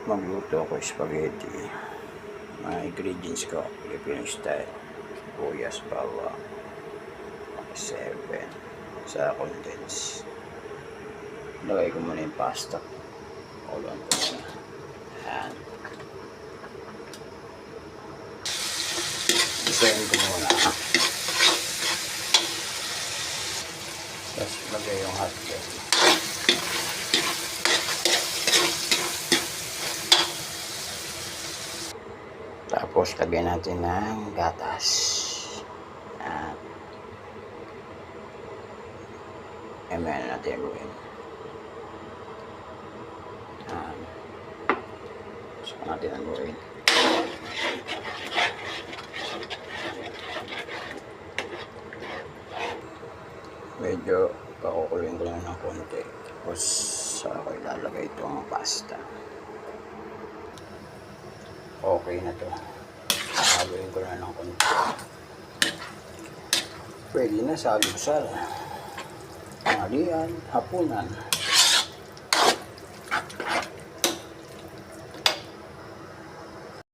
Magluto ako spaghetti. Mga ingredients ko, Filipino style. Sibuyas, bawang, 7 sa condense. Lagay ko muna yung pasta. Kulang ko muna. Ayan. Isayin ko muna. Tapos lagay yung hotdog. Tapos lagyan natin ng gatas. Ayan. Ayan natin yung saka natin ang buhin. Medyo pakukulin ko lang ng konti. Tapos saka ilalagay itong pasta. Okay na to. Haluin ko na ng konti. Pwede na sa almusal, tanghalian, hapunan.